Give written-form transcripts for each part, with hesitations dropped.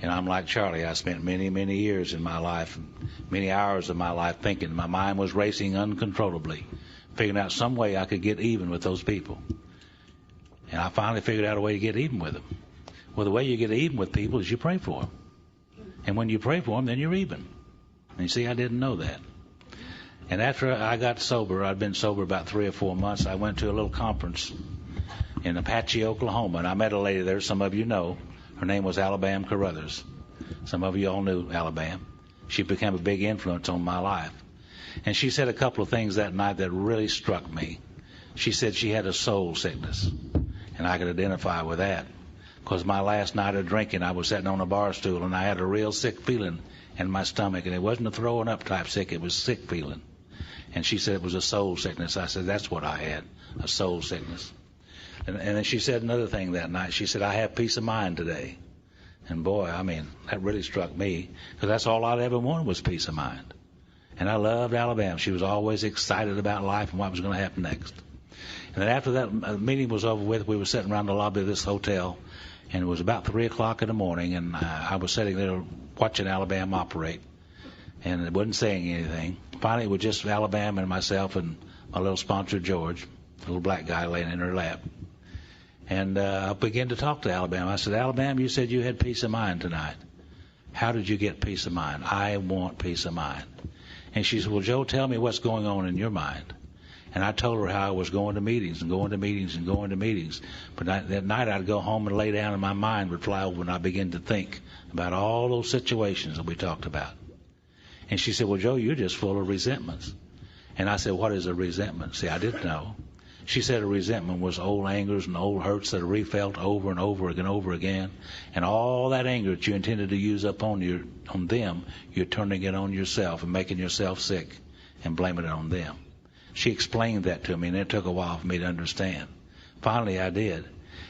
And I'm like Charlie. I spent many, many years in my life, many hours of my life thinking. My mind was racing uncontrollably, figuring out some way I could get even with those people. And I finally figured out a way to get even with them. Well, the way you get even with people is you pray for them. And when you pray for them, then you're even. And you see, I didn't know that. And after I got sober, I'd been sober about 3 or 4 months, I went to a little conference in Apache, Oklahoma, and I met a lady there, some of you know. Her name was Alabama Carruthers. Some of you all knew Alabama. She became a big influence on my life. And she said a couple of things that night that really struck me. She said she had a soul sickness, and I could identify with that. Because my last night of drinking, I was sitting on a bar stool, and I had a real sick feeling in my stomach, and it wasn't a throwing up type sick, it was sick feeling. And she said it was a soul sickness. I said, that's what I had, a soul sickness. And then she said another thing that night. She said, I have peace of mind today. And boy, I mean, that really struck me, because that's all I'd ever wanted was peace of mind. And I loved Alabama. She was always excited about life and what was going to happen next. And then after that meeting was over with, we were sitting around the lobby of this hotel, and it was about 3 o'clock in the morning, and I was sitting there watching Alabama operate, and it wasn't saying anything. Finally, it was just Alabama and myself and my little sponsor, George, a little black guy laying in her lap. And I began to talk to Alabama. I said, Alabama, you said you had peace of mind tonight. How did you get peace of mind? I want peace of mind. And she said, well, Joe, tell me what's going on in your mind. And I told her how I was going to meetings and going to meetings and going to meetings. But that night I'd go home and lay down and my mind would fly over and I'd begin to think about all those situations that we talked about. And she said, well, Joe, you're just full of resentments. And I said, what is a resentment? See, I didn't know. She said a resentment was old angers and old hurts that are refelt over and over and over again. And all that anger that you intended to use up on them, you're turning it on yourself and making yourself sick and blaming it on them. She explained that to me, and it took a while for me to understand. Finally, I did.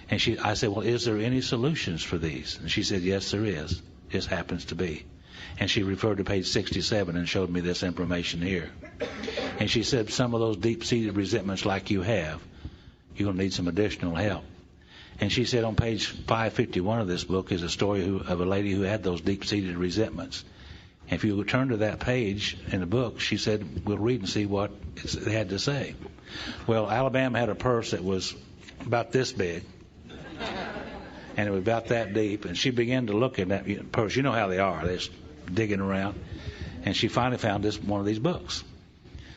And I said, well, is there any solutions for these? And she said, yes, there is. Just happens to be. And she referred to page 67 and showed me this information here. And she said, some of those deep-seated resentments like you have, you're going to need some additional help. And she said on page 551 of this book is a story of a lady who had those deep-seated resentments. And if you turn to that page in the book, she said, we'll read and see what it had to say. Well, Alabama had a purse that was about this big, and it was about that deep. And she began to look in that purse. You know how they are. They're digging around. And she finally found one of these books.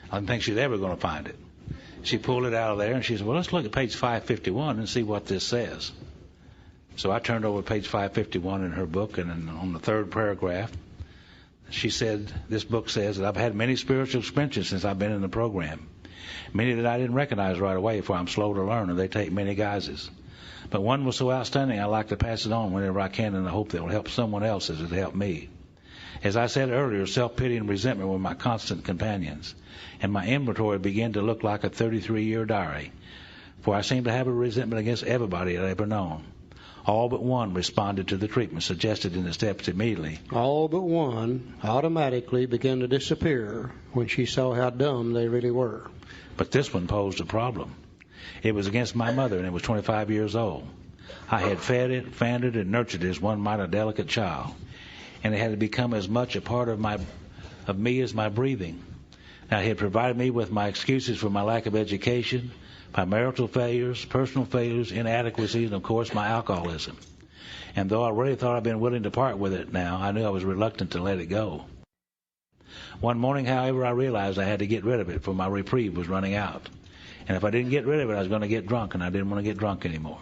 I didn't think she was ever going to find it. She pulled it out of there, and she said, well, let's look at page 551 and see what this says. So I turned over to page 551 in her book, and on the third paragraph, she said, this book says that I've had many spiritual experiences since I've been in the program. Many that I didn't recognize right away, for I'm slow to learn, and they take many guises. But one was so outstanding, I like to pass it on whenever I can in the hope that it will help someone else as it helped me. As I said earlier, self-pity and resentment were my constant companions, and my inventory began to look like a 33-year diary, for I seemed to have a resentment against everybody I'd ever known. All but one responded to the treatment suggested in the steps immediately. All but one automatically began to disappear when she saw how dumb they really were. But this one posed a problem. It was against my mother, and it was 25 years old. I had fed it, fanned it, and nurtured it as one might a delicate child, and it had become as much a part of me as my breathing. Now, it had provided me with my excuses for my lack of education, my marital failures, personal failures, inadequacies, and, of course, my alcoholism. And though I really thought I'd been willing to part with it now, I knew I was reluctant to let it go. One morning, however, I realized I had to get rid of it, for my reprieve was running out. And if I didn't get rid of it, I was going to get drunk, and I didn't want to get drunk anymore.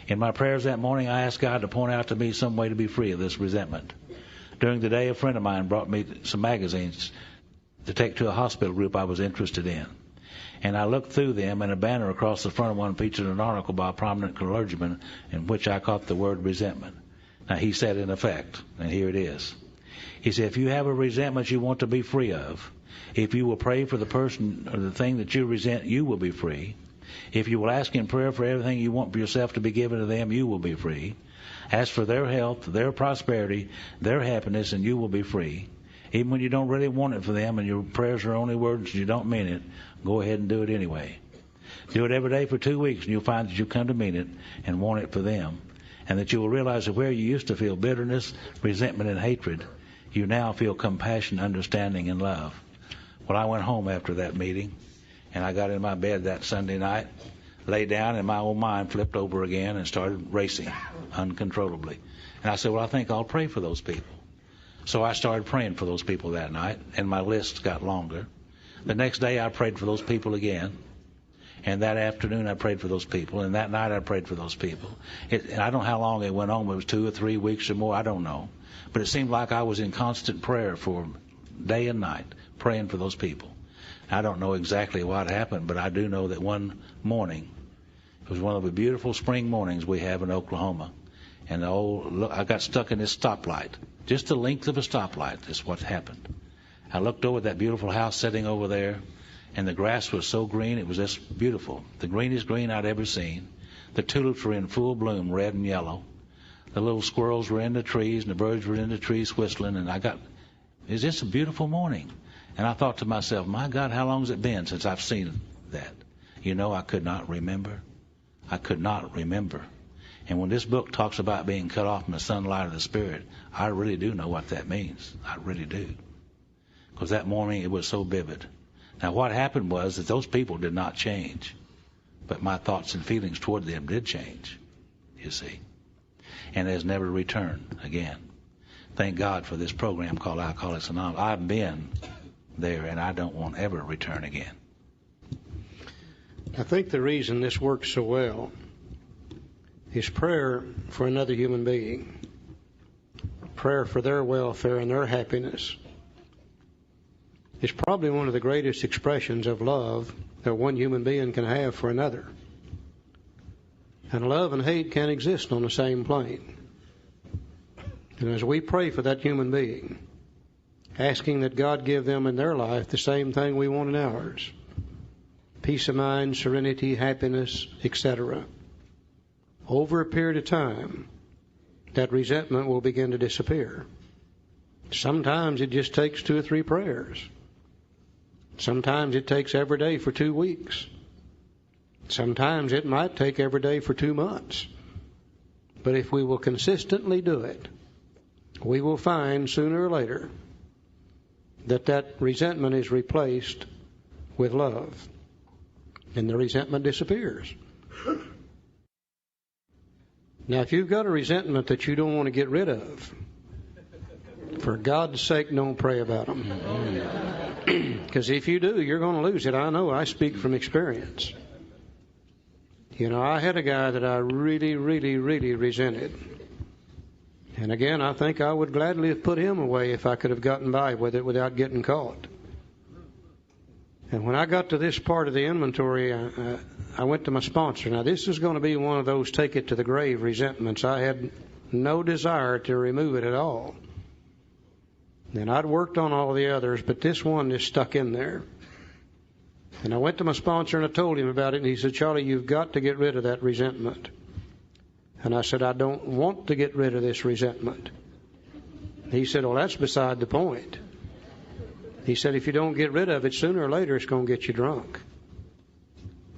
In my prayers that morning, I asked God to point out to me some way to be free of this resentment. During the day, a friend of mine brought me some magazines to take to a hospital group I was interested in. And I looked through them, and a banner across the front of one featured an article by a prominent clergyman in which I caught the word resentment. Now, he said in effect, and here it is. He said, if you have a resentment you want to be free of, if you will pray for the person or the thing that you resent, you will be free. If you will ask in prayer for everything you want for yourself to be given to them, you will be free. Ask for their health, their prosperity, their happiness, and you will be free. Even when you don't really want it for them and your prayers are only words and you don't mean it, go ahead and do it anyway. Do it every day for 2 weeks, and you'll find that you come to mean it and want it for them. and that you will realize that where you used to feel bitterness, resentment, and hatred, you now feel compassion, understanding, and love. Well, I went home after that meeting, and I got in my bed that Sunday night, lay down, and my old mind flipped over again and started racing uncontrollably. And I said, well, I think I'll pray for those people. So I started praying for those people that night, and my list got longer. The next day I prayed for those people again, and that afternoon I prayed for those people, and that night I prayed for those people. And I don't know how long it went on. It was 2 or 3 weeks or more. I don't know. But it seemed like I was in constant prayer for day and night, praying for those people. I don't know exactly what happened, but I do know that one morning, it was one of the beautiful spring mornings we have in Oklahoma, and I got stuck in this stoplight. Just the length of a stoplight is what happened. I looked over at that beautiful house sitting over there, and the grass was so green, it was just beautiful. The greenest green I'd ever seen. The tulips were in full bloom, red and yellow. The little squirrels were in the trees, and the birds were in the trees whistling, and it was just a beautiful morning. And I thought to myself, my God, how long has it been since I've seen that? You know, I could not remember. I could not remember. And when this book talks about being cut off from the sunlight of the Spirit, I really do know what that means. I really do. Because that morning it was so vivid. Now what happened was that those people did not change, but my thoughts and feelings toward them did change, you see. And has never returned again. Thank God for this program called Alcoholics Anonymous. I've been there, and I don't want to ever return again. I think the reason this works so well is prayer for another human being, prayer for their welfare and their happiness. It's probably one of the greatest expressions of love that one human being can have for another. And love and hate can't exist on the same plane. And as we pray for that human being, asking that God give them in their life the same thing we want in ours, peace of mind, serenity, happiness, etc., over a period of time, that resentment will begin to disappear. Sometimes it just takes 2 or 3 prayers. Sometimes it takes every day for 2 weeks. Sometimes it might take every day for 2 months. But if we will consistently do it, we will find sooner or later that resentment is replaced with love, and the resentment disappears. Now, if you've got a resentment that you don't want to get rid of, for God's sake, don't pray about them. Because if you do, you're going to lose it. I know. I speak from experience. You know, I had a guy that I really, really, really resented. And again, I think I would gladly have put him away if I could have gotten by with it without getting caught. And when I got to this part of the inventory, I went to my sponsor. Now, this is going to be one of those take it to the grave resentments. I had no desire to remove it at all. And I'd worked on all the others, but this one is stuck in there. And I went to my sponsor and I told him about it, and he said, Charlie, you've got to get rid of that resentment. And I said, I don't want to get rid of this resentment. He said, well, that's beside the point. He said, if you don't get rid of it, sooner or later it's going to get you drunk.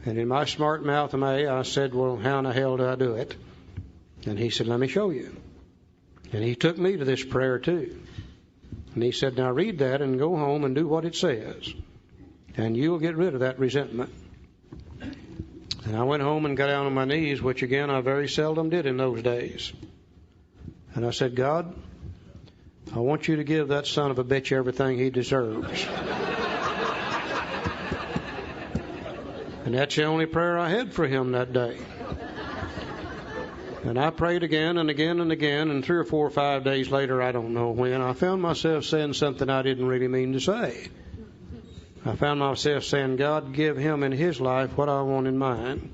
And in my smart mouth I said, well, how in the hell do I do it? And he said, let me show you. And he took me to this prayer too. And he said, now read that and go home and do what it says, and you'll get rid of that resentment. And I went home and got down on my knees, which again I very seldom did in those days. And I said, God, I want you to give that son of a bitch everything he deserves. And that's the only prayer I had for him that day. And I prayed again and again and again, and 3 or 4 or 5 days later, I don't know when, I found myself saying something I didn't really mean to say. I found myself saying, God, give him in his life what I want in mine.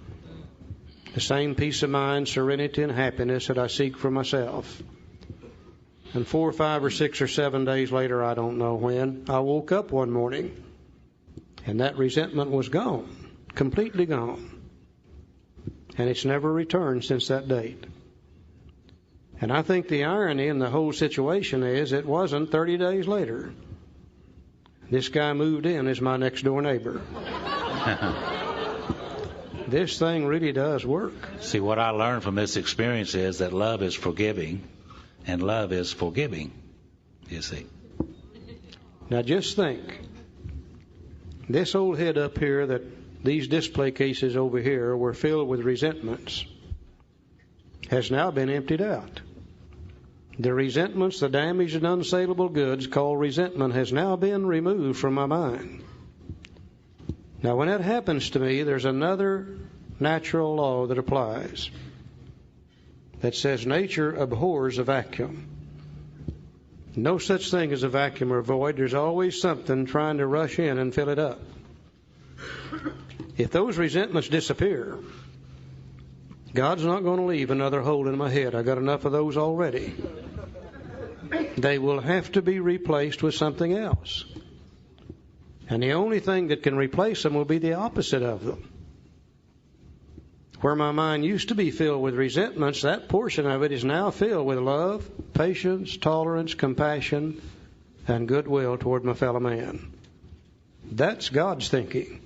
The same peace of mind, serenity, and happiness that I seek for myself. And 4 or 5 or 6 or 7 days later, I don't know when, I woke up one morning, and that resentment was gone, completely gone. And it's never returned since that date. And I think the irony in the whole situation is it wasn't 30 days later. This guy moved in as my next door neighbor. this thing really does work. See, what I learned from this experience is that love is forgiving and love is forgiving, you see. Now just think, this old head up here, that these display cases over here were filled with resentments, has now been emptied out. The resentments, the damaged and unsaleable goods called resentment, has now been removed from my mind. Now when that happens to me, there's another natural law that applies that says nature abhors a vacuum. No such thing as a vacuum or void. There's always something trying to rush in and fill it up. If those resentments disappear, God's not going to leave another hole in my head. I got enough of those already. They will have to be replaced with something else. And the only thing that can replace them will be the opposite of them. Where my mind used to be filled with resentments, that portion of it is now filled with love, patience, tolerance, compassion, and goodwill toward my fellow man. That's God's thinking.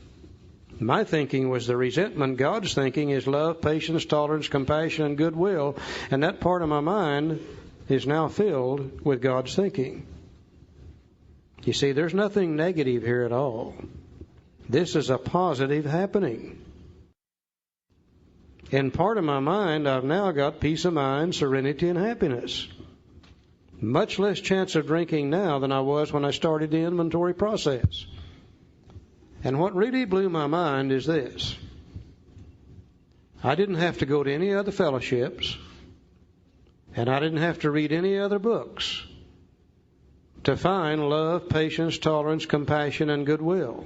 My thinking was the resentment. God's thinking is love, patience, tolerance, compassion, and goodwill. And that part of my mind is now filled with God's thinking. You see, there's nothing negative here at all. This is a positive happening. In part of my mind, I've now got peace of mind, serenity, and happiness. Much less chance of drinking now than I was when I started the inventory process. And what really blew my mind is this. I didn't have to go to any other fellowships, and I didn't have to read any other books to find love, patience, tolerance, compassion, and goodwill.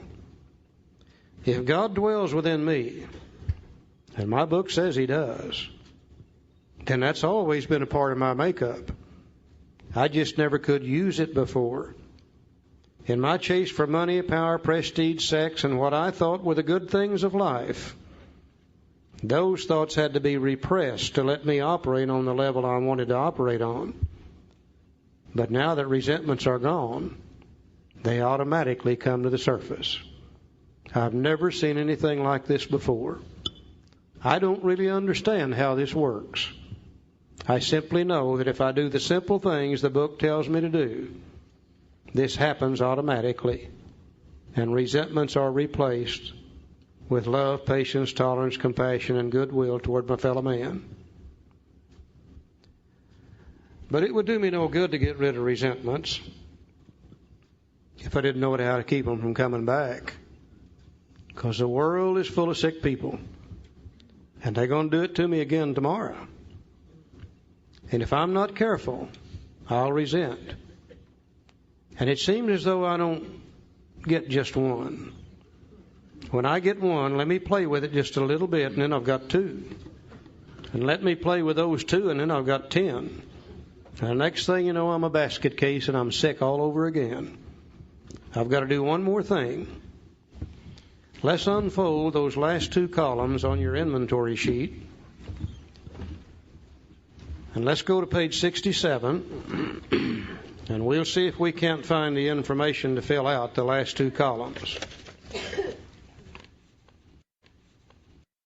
If God dwells within me, and my book says He does, then that's always been a part of my makeup. I just never could use it before. In my chase for money, power, prestige, sex, and what I thought were the good things of life, those thoughts had to be repressed to let me operate on the level I wanted to operate on. But now that resentments are gone, they automatically come to the surface. I've never seen anything like this before. I don't really understand how this works. I simply know that if I do the simple things the book tells me to do, this happens automatically, and resentments are replaced with love, patience, tolerance, compassion, and goodwill toward my fellow man. But it would do me no good to get rid of resentments if I didn't know how to keep them from coming back. Because the world is full of sick people. And they're going to do it to me again tomorrow. And if I'm not careful, I'll resent. And it seems as though I don't get just one. When I get one, let me play with it just a little bit, and then I've got two. And let me play with those two, and then I've got 10. And the next thing you know, I'm a basket case, and I'm sick all over again. I've got to do one more thing. Let's unfold those last two columns on your inventory sheet. And let's go to page 67, and we'll see if we can't find the information to fill out the last two columns.